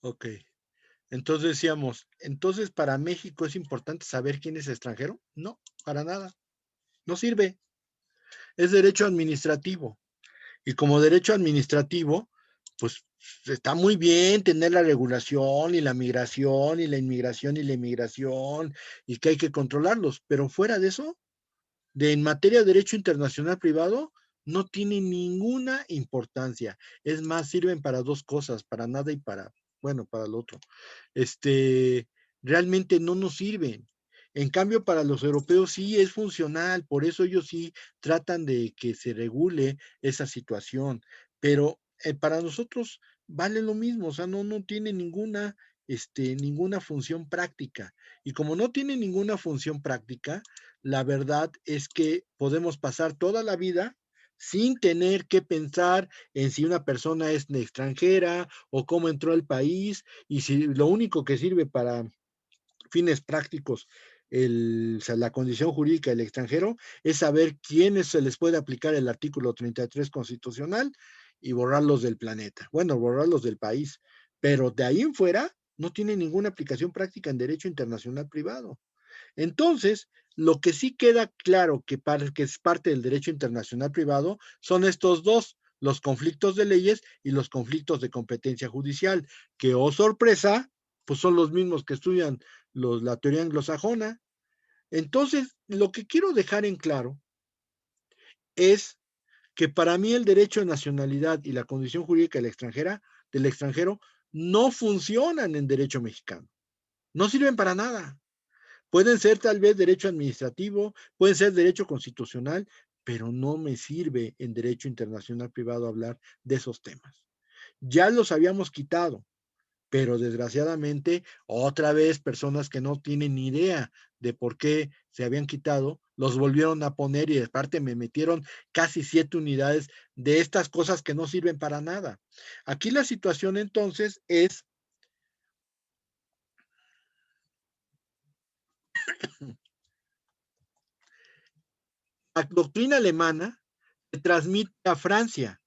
Ok. Entonces decíamos, entonces para México es importante saber quién es extranjero. No, para nada. No sirve. Es derecho administrativo. Y como derecho administrativo, pues está muy bien tener la regulación y la migración y la inmigración y la inmigración y que hay que controlarlos, pero fuera de eso, de en materia de derecho internacional privado, no tiene ninguna importancia. Es más, sirven para dos cosas, para nada y para, bueno, para lo otro. Este, realmente no nos sirven. En cambio, para los europeos sí es funcional, por eso ellos sí tratan de que se regule esa situación, pero para nosotros vale lo mismo, o sea, no tiene ninguna función práctica. Y como no tiene ninguna función práctica, la verdad es que podemos pasar toda la vida sin tener que pensar en si una persona es extranjera o cómo entró al país, y si lo único que sirve para fines prácticos la condición jurídica del extranjero es saber quiénes se les puede aplicar el artículo 33 constitucional y borrarlos del planeta. Bueno, borrarlos del país, pero de ahí en fuera no tiene ninguna aplicación práctica en derecho internacional privado. Entonces, lo que sí queda claro que es parte del derecho internacional privado son estos dos, los conflictos de leyes y los conflictos de competencia judicial, que, oh sorpresa, pues son los mismos que estudian la teoría anglosajona. Entonces, lo que quiero dejar en claro es que para mí el derecho de nacionalidad y la condición jurídica del extranjero no funcionan en derecho mexicano. No sirven para nada. Pueden ser tal vez derecho administrativo, pueden ser derecho constitucional, pero no me sirve en derecho internacional privado hablar de esos temas. Ya los habíamos quitado, pero desgraciadamente otra vez personas que no tienen ni idea de por qué se habían quitado, los volvieron a poner y de parte me metieron casi 7 unidades de estas cosas que no sirven para nada. Aquí la situación entonces es la doctrina alemana se transmite a Francia.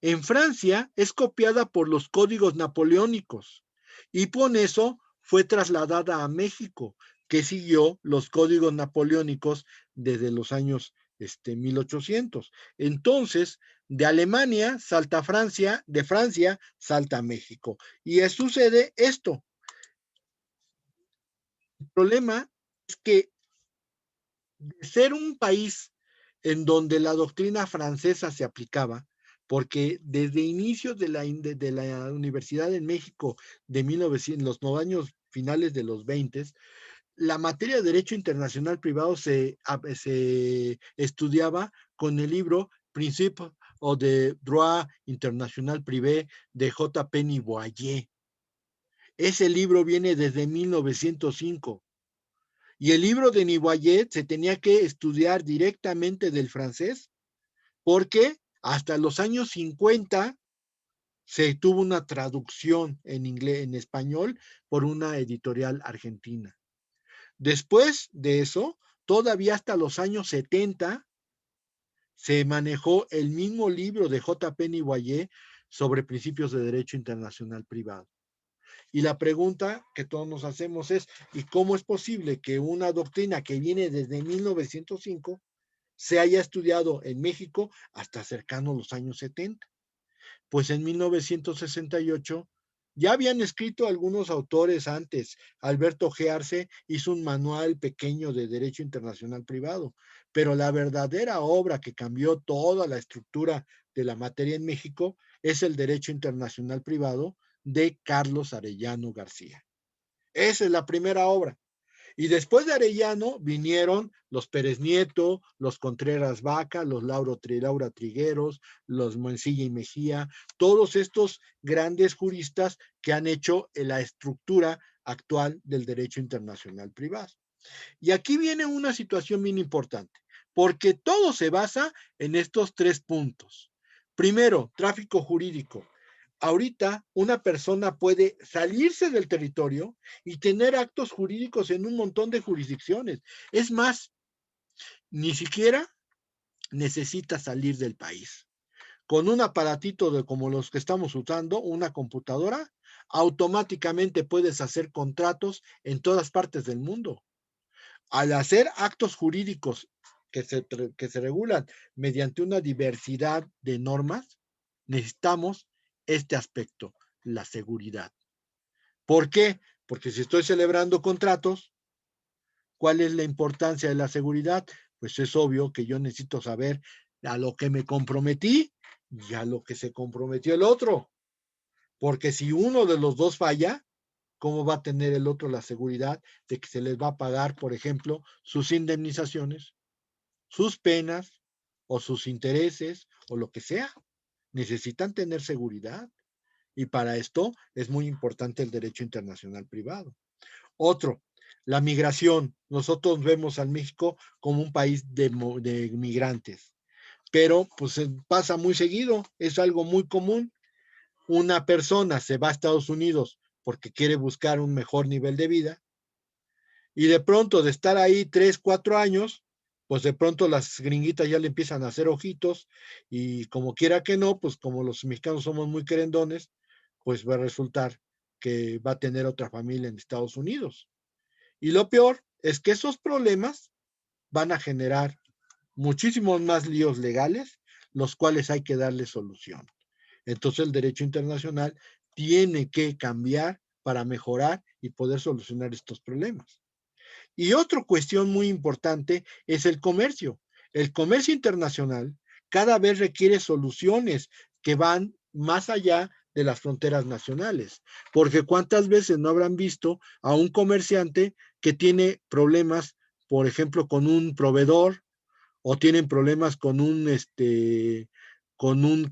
En Francia es copiada por los códigos napoleónicos y por eso fue trasladada a México, que siguió los códigos napoleónicos desde los años 1800. Entonces, de Alemania salta a Francia, de Francia salta a México. Y sucede esto. El problema es que de ser un país en donde la doctrina francesa se aplicaba, porque desde inicios de la Universidad en México de 1900, los años finales de los 20, la materia de Derecho Internacional Privado se estudiaba con el libro Principe o de Droit International Privé de J. Penny Boyer. Ese libro viene desde 1905. Y el libro de Niboyet se tenía que estudiar directamente del francés porque hasta los años 50 se tuvo una traducción en inglés, en español, por una editorial argentina. Después de eso, todavía hasta los años 70 se manejó el mismo libro de J. Penny Boyer sobre principios de derecho internacional privado. Y la pregunta que todos nos hacemos es, ¿y cómo es posible que una doctrina que viene desde 1905 se haya estudiado en México hasta cercano a los años 70? Pues en 1968 ya habían escrito algunos autores antes. Alberto G. Arce hizo un manual pequeño de Derecho Internacional Privado, pero la verdadera obra que cambió toda la estructura de la materia en México es el Derecho Internacional Privado de Carlos Arellano García. Esa es la primera obra. Y después de Arellano vinieron los Pérez Nieto, los Contreras Vaca, los Laura Trigueros, los Mancilla y Mejía, todos estos grandes juristas que han hecho la estructura actual del derecho internacional privado. Y aquí viene una situación bien importante, porque todo se basa en estos 3 puntos. Primero, tráfico jurídico. Ahorita una persona puede salirse del territorio y tener actos jurídicos en un montón de jurisdicciones. Es más, ni siquiera necesita salir del país. Con un aparatito como los que estamos usando, una computadora, automáticamente puedes hacer contratos en todas partes del mundo. Al hacer actos jurídicos que se regulan mediante una diversidad de normas, necesitamos este aspecto, la seguridad. ¿Por qué? Porque si estoy celebrando contratos, ¿cuál es la importancia de la seguridad? Pues es obvio que yo necesito saber a lo que me comprometí y a lo que se comprometió el otro. Porque si uno de los dos falla, ¿cómo va a tener el otro la seguridad de que se les va a pagar, por ejemplo, sus indemnizaciones, sus penas o sus intereses o lo que sea? Necesitan tener seguridad y para esto es muy importante el derecho internacional privado. Otro, la migración. Nosotros vemos a México como un país de migrantes, pero pues pasa muy seguido, es algo muy común. Una persona se va a Estados Unidos porque quiere buscar un mejor nivel de vida y de pronto de estar ahí 3, 4 años, pues de pronto las gringuitas ya le empiezan a hacer ojitos y como quiera que no, pues como los mexicanos somos muy querendones, pues va a resultar que va a tener otra familia en Estados Unidos. Y lo peor es que esos problemas van a generar muchísimos más líos legales, los cuales hay que darle solución. Entonces el derecho internacional tiene que cambiar para mejorar y poder solucionar estos problemas. Y otra cuestión muy importante es el comercio. El comercio internacional cada vez requiere soluciones que van más allá de las fronteras nacionales, porque cuántas veces no habrán visto a un comerciante que tiene problemas, por ejemplo, con un proveedor o tienen problemas con un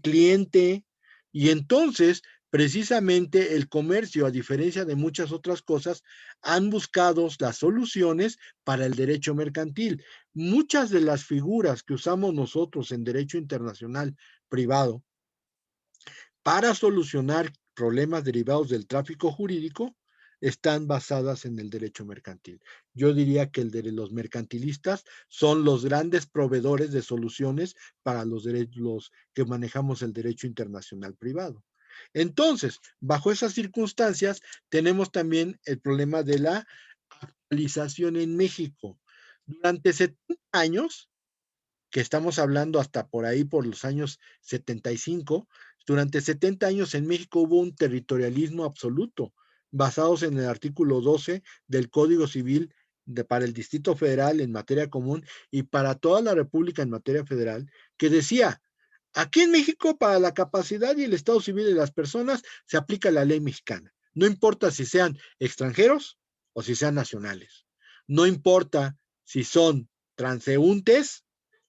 cliente y entonces precisamente el comercio, a diferencia de muchas otras cosas, han buscado las soluciones para el derecho mercantil. Muchas de las figuras que usamos nosotros en derecho internacional privado para solucionar problemas derivados del tráfico jurídico están basadas en el derecho mercantil. Yo diría que los mercantilistas son los grandes proveedores de soluciones para los que manejamos el derecho internacional privado. Entonces, bajo esas circunstancias, tenemos también el problema de la actualización en México. Durante 70 años, que estamos hablando hasta por ahí, por los años 75, durante 70 años en México hubo un territorialismo absoluto, basados en el artículo 12 del Código Civil para el Distrito Federal en materia común y para toda la República en materia federal, que decía, aquí en México para la capacidad y el estado civil de las personas se aplica la ley mexicana. No importa si sean extranjeros o si sean nacionales. No importa si son transeúntes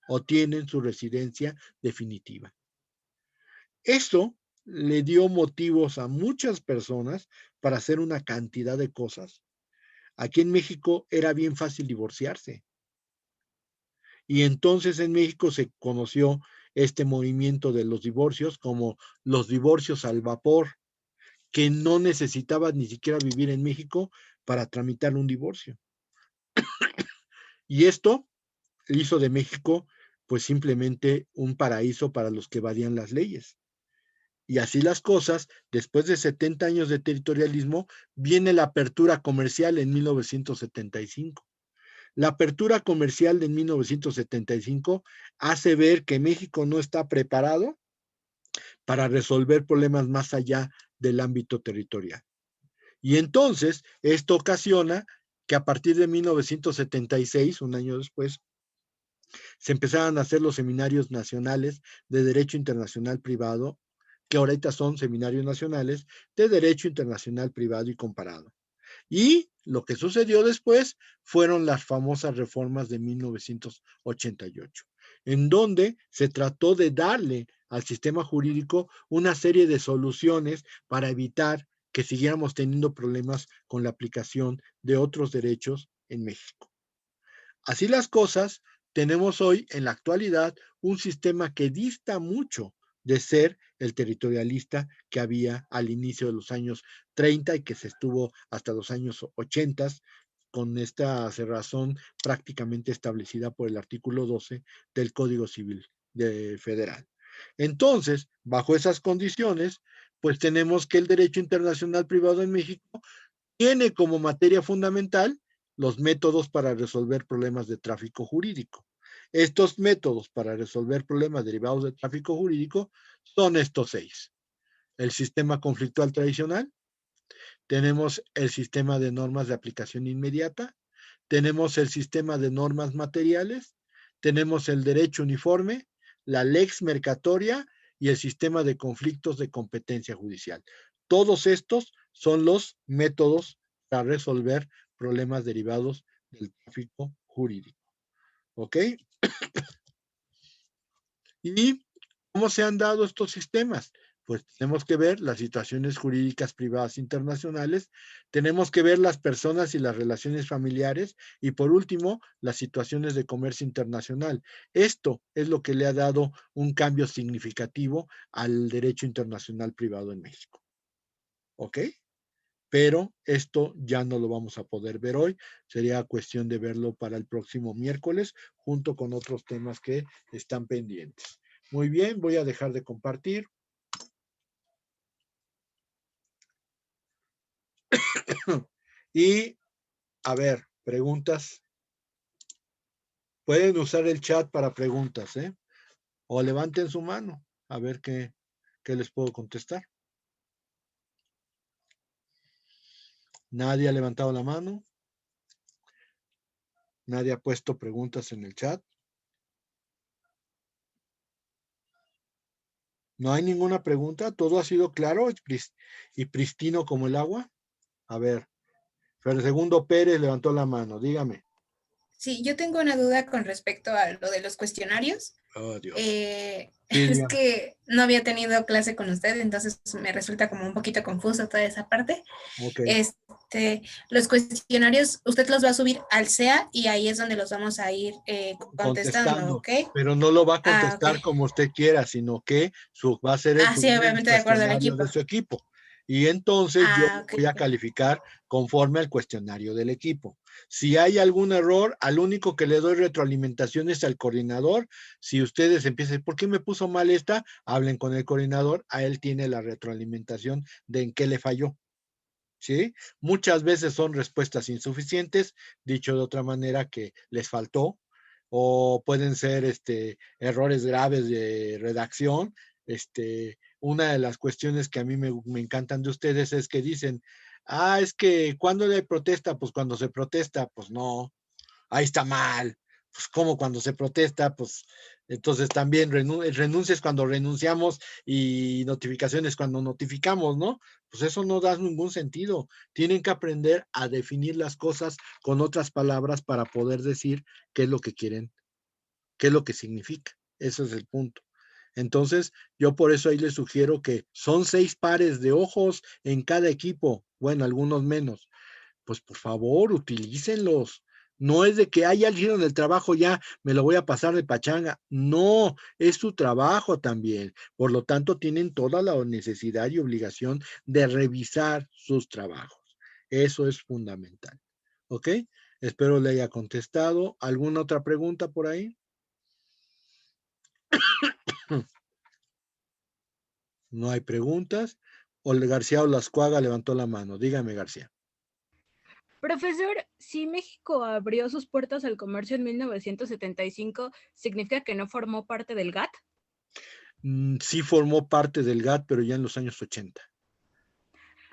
o tienen su residencia definitiva. Esto le dio motivos a muchas personas para hacer una cantidad de cosas. Aquí en México era bien fácil divorciarse. Y entonces en México se conoció este movimiento de los divorcios como los divorcios al vapor, que no necesitaban ni siquiera vivir en México para tramitar un divorcio. Y esto hizo de México pues simplemente un paraíso para los que evadían las leyes. Y así las cosas, después de 70 años de territorialismo, viene la apertura comercial en 1975. La apertura comercial de 1975 hace ver que México no está preparado para resolver problemas más allá del ámbito territorial. Y entonces, esto ocasiona que a partir de 1976, un año después, se empezaron a hacer los seminarios nacionales de Derecho Internacional Privado, que ahorita son seminarios nacionales de Derecho Internacional Privado y Comparado. Y lo que sucedió después fueron las famosas reformas de 1988, en donde se trató de darle al sistema jurídico una serie de soluciones para evitar que siguiéramos teniendo problemas con la aplicación de otros derechos en México. Así las cosas, tenemos hoy en la actualidad un sistema que dista mucho de ser el territorialista que había al inicio de los años 30 y que se estuvo hasta los años 80 con esta cerrazón prácticamente establecida por el artículo 12 del Código Civil Federal. Entonces, bajo esas condiciones, pues tenemos que el derecho internacional privado en México tiene como materia fundamental los métodos para resolver problemas de tráfico jurídico. Estos métodos para resolver problemas derivados de tráfico jurídico son estos 6. El sistema conflictual tradicional, tenemos el sistema de normas de aplicación inmediata, tenemos el sistema de normas materiales, tenemos el derecho uniforme, la lex mercatoria y el sistema de conflictos de competencia judicial. Todos estos son los métodos para resolver problemas derivados del tráfico jurídico. ¿Ok? ¿Y cómo se han dado estos sistemas? Pues tenemos que ver las situaciones jurídicas privadas internacionales, tenemos que ver las personas y las relaciones familiares y por último, las situaciones de comercio internacional. Esto es lo que le ha dado un cambio significativo al derecho internacional privado en México. ¿Ok? Pero esto ya no lo vamos a poder ver hoy, sería cuestión de verlo para el próximo miércoles, junto con otros temas que están pendientes. Muy bien, voy a dejar de compartir. Y, a ver, preguntas. Pueden usar el chat para preguntas, ¿eh? O levanten su mano, a ver qué les puedo contestar. Nadie ha levantado la mano. Nadie ha puesto preguntas en el chat. No hay ninguna pregunta. Todo ha sido claro y pristino como el agua. A ver, Segundo Pérez levantó la mano. Dígame. Sí, yo tengo una duda con respecto a lo de los cuestionarios. Oh, Dios. Sí, Es dígame. que no había tenido clase con usted, entonces me resulta como un poquito confuso toda esa parte. Ok. Los cuestionarios, usted los va a subir al SEA y ahí es donde los vamos a ir contestando, Contestando, ¿ok? pero no lo va a Ah, contestar ok. como usted quiera, sino que va a ser Ah, sí, subir el obviamente de acuerdo al cuestionario equipo. de su equipo. Y entonces yo Ah, lo ok. voy a calificar conforme al cuestionario del equipo. Si hay algún error, al único que le doy retroalimentación es al coordinador. Si ustedes empiezan, ¿por qué me puso mal esta? Hablen con el coordinador, a él tiene la retroalimentación de en qué le falló. ¿Sí? Muchas veces son respuestas insuficientes, dicho de otra manera que les faltó, o pueden ser errores graves de redacción. Una de las cuestiones que a mí me encantan de ustedes es que dicen, es que cuando hay protesta, pues cuando se protesta, pues no, ahí está mal. Pues como cuando se protesta, pues entonces también renuncias cuando renunciamos y notificaciones cuando notificamos, ¿no? Pues eso no da ningún sentido. Tienen que aprender a definir las cosas con otras palabras para poder decir qué es lo que quieren, qué es lo que significa. Ese es el punto. Entonces, yo por eso ahí les sugiero que son 6 pares de ojos en cada equipo, bueno, algunos menos, pues por favor, utilícenlos. No es de que ya hicieron el trabajo, ya me lo voy a pasar de pachanga. No, es su trabajo también. Por lo tanto, tienen toda la necesidad y obligación de revisar sus trabajos. Eso es fundamental. ¿Ok? Espero le haya contestado. ¿Alguna otra pregunta por ahí? No hay preguntas. Ole García Olascuaga levantó la mano. Dígame, García. Profesor, si México abrió sus puertas al comercio en 1975, ¿significa que no formó parte del GATT? Sí formó parte del GATT, pero ya en los años 80.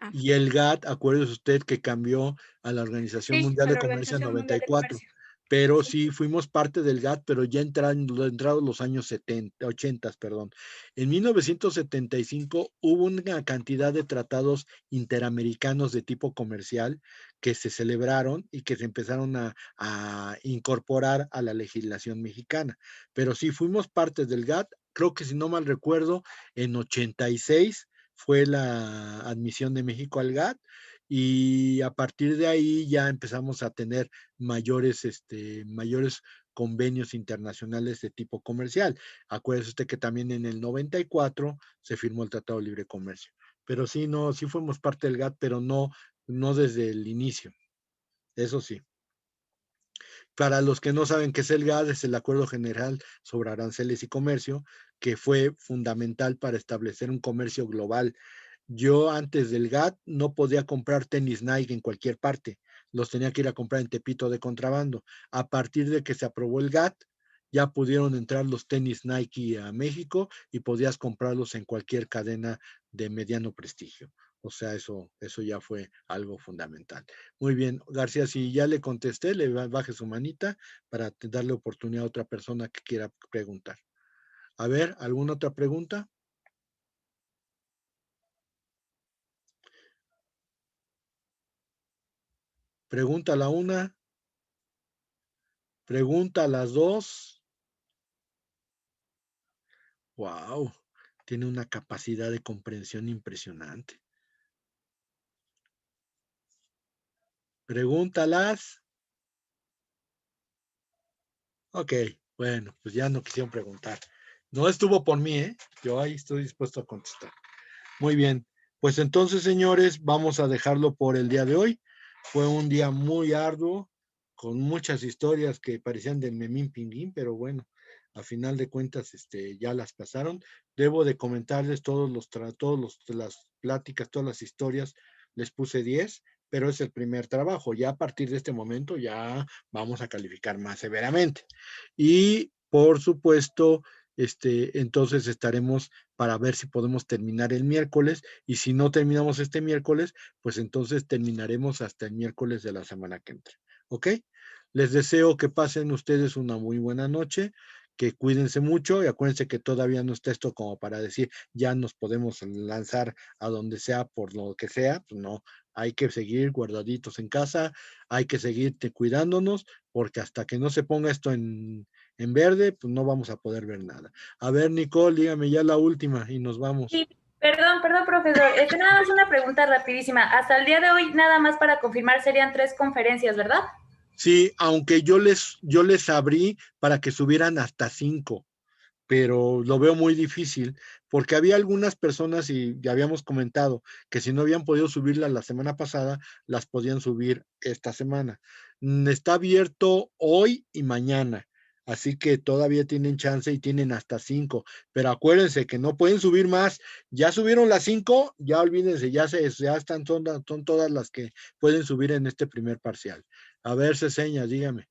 Ah, Y el GATT, acuérdese usted que cambió a la Organización sí, Mundial a de la Comercio en Organización Mundial de 94, Comercio. pero Sí. sí fuimos parte del GATT, pero ya entrados los años 70, 80, perdón. En 1975 hubo una cantidad de tratados interamericanos de tipo comercial que se celebraron y que se empezaron a incorporar a la legislación mexicana. Pero sí fuimos parte del GATT, creo que si no mal recuerdo, en 86 fue la admisión de México al GATT y a partir de ahí ya empezamos a tener mayores convenios internacionales de tipo comercial. Acuérdese usted que también en el 94 se firmó el Tratado de Libre Comercio. Pero sí, no, sí fuimos parte del GATT, pero no desde el inicio. Eso sí. Para los que no saben qué es el GATT, es el Acuerdo General sobre Aranceles y Comercio, que fue fundamental para establecer un comercio global Yo antes del GATT no podía comprar tenis Nike en cualquier parte. Los tenía que ir a comprar en Tepito de contrabando. A partir de que se aprobó el GATT, ya pudieron entrar los tenis Nike a México y podías comprarlos en cualquier cadena de mediano prestigio. O sea, eso ya fue algo fundamental. Muy bien, García, si ya le contesté, le baje su manita para darle oportunidad a otra persona que quiera preguntar. A ver, ¿alguna otra pregunta? Pregunta la una, pregunta las dos. Wow, tiene una capacidad de comprensión impresionante. Pregúntalas. Ok, bueno, pues ya no quisieron preguntar. No estuvo por mí, ¿eh? Yo ahí estoy dispuesto a contestar. Muy bien, pues entonces, señores, vamos a dejarlo por el día de hoy. Fue un día muy arduo, con muchas historias que parecían de Memín Pinguín, pero bueno, a final de cuentas, ya las pasaron. Debo de comentarles las pláticas, todas las historias, les puse 10, pero es el primer trabajo. Ya a partir de este momento ya vamos a calificar más severamente. Y por supuesto, entonces estaremos para ver si podemos terminar el miércoles, y si no terminamos este miércoles, pues entonces terminaremos hasta el miércoles de la semana que entra. ¿Ok? Les deseo que pasen ustedes una muy buena noche, que cuídense mucho y acuérdense que todavía no está esto como para decir ya nos podemos lanzar a donde sea por lo que sea. Pues no, hay que seguir guardaditos en casa, hay que seguir cuidándonos, porque hasta que no se ponga esto en verde, pues no vamos a poder ver nada. A ver, Nicole, dígame ya la última y nos vamos. Sí, perdón, profesor. Nada más una pregunta rapidísima. Hasta el día de hoy, nada más para confirmar, serían 3 conferencias, ¿verdad? Sí, aunque yo les abrí para que subieran hasta 5, pero lo veo muy difícil, porque había algunas personas, y ya habíamos comentado, que si no habían podido subirlas la semana pasada, las podían subir esta semana. Está abierto hoy y mañana, así que todavía tienen chance y tienen hasta 5, pero acuérdense que no pueden subir más. Ya subieron las 5, ya olvídense, ya están, son todas las que pueden subir en este primer parcial. A ver, Ceseña, dígame.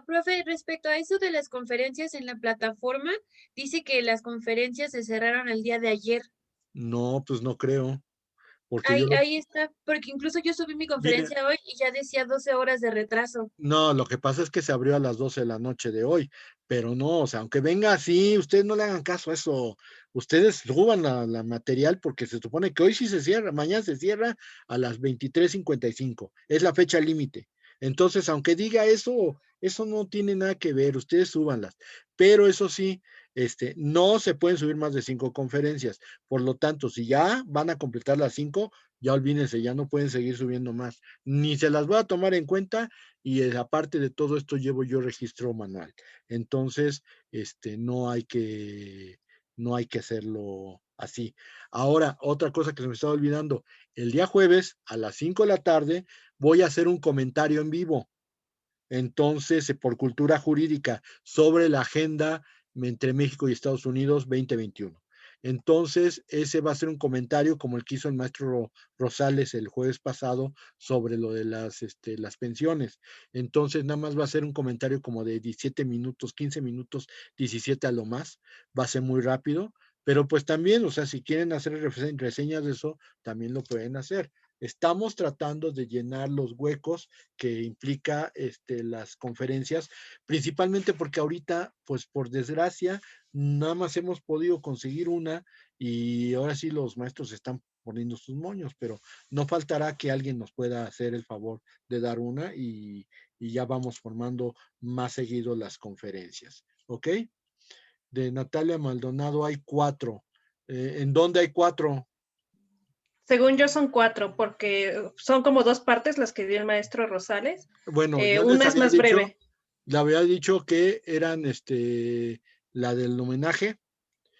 Profe, respecto a eso de las conferencias en la plataforma, dice que las conferencias se cerraron el día de ayer. No, pues no creo, porque yo Ahí está, porque incluso yo subí mi Mire, conferencia hoy y ya decía 12 horas de retraso. no, lo que pasa es que se abrió a las 12 de la noche de hoy, pero no, o sea, aunque venga así, ustedes no le hagan caso a eso. Ustedes suban la material, porque se supone que hoy sí se cierra, mañana se cierra a las 23:55, es la fecha límite. Entonces, aunque diga eso, eso no tiene nada que ver, ustedes súbanlas. Pero eso sí, no se pueden subir más de 5 conferencias. Por lo tanto, si ya van a completar las 5, ya olvídense, ya no pueden seguir subiendo más. Ni se las voy a tomar en cuenta, y aparte de todo esto llevo yo registro manual. Entonces, no hay que hacerlo así. Ahora, otra cosa que se me estaba olvidando, el día jueves a las 5 de la tarde voy a hacer un comentario en vivo. Entonces, por cultura jurídica, sobre la agenda entre México y Estados Unidos 2021. Entonces, ese va a ser un comentario como el que hizo el maestro Rosales el jueves pasado sobre lo de las pensiones. Entonces, nada más va a ser un comentario como de 17 minutos, 15 minutos, 17 a lo más. Va a ser muy rápido, pero pues también, o sea, si quieren hacer reseñas de eso, también lo pueden hacer. Estamos tratando de llenar los huecos que implica las conferencias, principalmente porque ahorita, pues por desgracia, nada más hemos podido conseguir una, y ahora sí los maestros están poniendo sus moños, pero no faltará que alguien nos pueda hacer el favor de dar una, y ya vamos formando más seguido las conferencias. ¿Ok? De Natalia Maldonado hay 4. ¿En dónde hay 4? Según yo son 4, porque son como 2 partes las que dio el maestro Rosales. Bueno, ya les Una es había más dicho, breve. le había dicho que eran la del homenaje.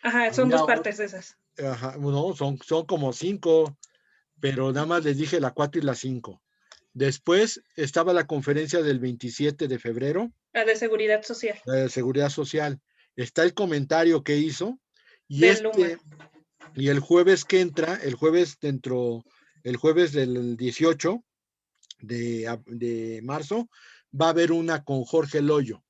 Ajá, son Había 2 partes de esas. Ajá, no, son como 5, pero nada más les dije la 4 y la 5. Después estaba la conferencia del 27 de febrero, La de seguridad social. la de seguridad social. Está el comentario que hizo, y Del Luma. Y el jueves que entra, el jueves del 18 de marzo, va a haber una con Jorge Loyo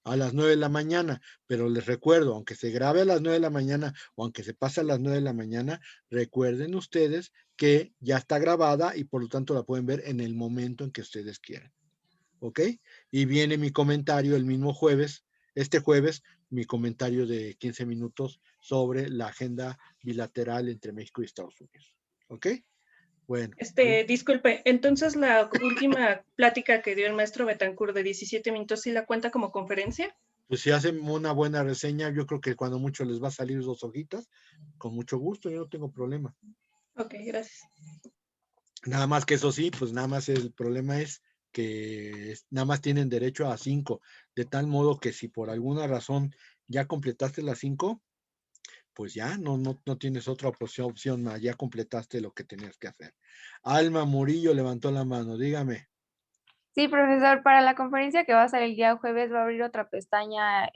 a las 9 de la mañana, pero les recuerdo, aunque se grabe a las 9 de la mañana o aunque se pase a las 9 de la mañana, recuerden ustedes que ya está grabada y por lo tanto la pueden ver en el momento en que ustedes quieran. ¿Ok? Y viene mi comentario el mismo jueves, este jueves, mi comentario de 15 minutos sobre la agenda bilateral entre México y Estados Unidos. ¿Ok? Bueno. Disculpe, entonces la última plática que dio el maestro Betancourt de 17 minutos, ¿sí la cuenta como conferencia? Pues si hacen una buena reseña, yo creo que cuando mucho les va a salir 2 hojitas, con mucho gusto, yo no tengo problema. Ok, gracias. Nada más que eso sí, pues nada más el problema es que nada más tienen derecho a 5, de tal modo que si por alguna razón ya completaste las 5, pues ya no tienes otra opción más, ya completaste lo que tenías que hacer. Alma Murillo levantó la mano, dígame. Sí, profesor, para la conferencia que va a ser el día jueves va a abrir otra pestaña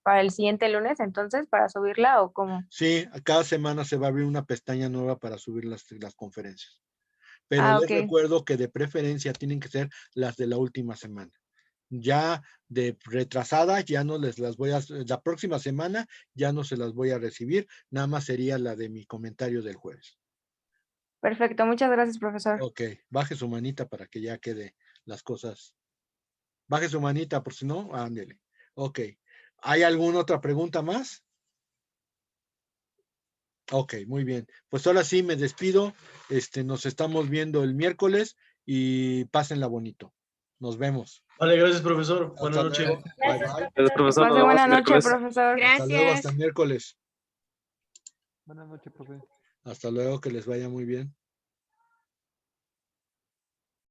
para el siguiente lunes, entonces, para subirla o cómo. Sí, cada semana se va a abrir una pestaña nueva para subir las conferencias. Pero les recuerdo que de preferencia tienen que ser las de la última semana. Ya de retrasadas, ya no les las voy a, la próxima semana ya no se las voy a recibir, nada más sería la de mi comentario del jueves. Perfecto, muchas gracias, profesor. Ok, baje su manita para que ya quede las cosas. Baje su manita, por si no, ándele. Ok, ¿hay alguna otra pregunta más? Ok, muy bien. Pues ahora sí me despido. Nos estamos viendo el miércoles y pásenla bonito. Nos vemos. Vale, gracias, profesor. Buenas Hasta noches. luego. Bye, bye. Que pase buena noche, profesor. Hasta luego, hasta Gracias. miércoles. Buenas noches, profe. Hasta luego, que les vaya muy bien.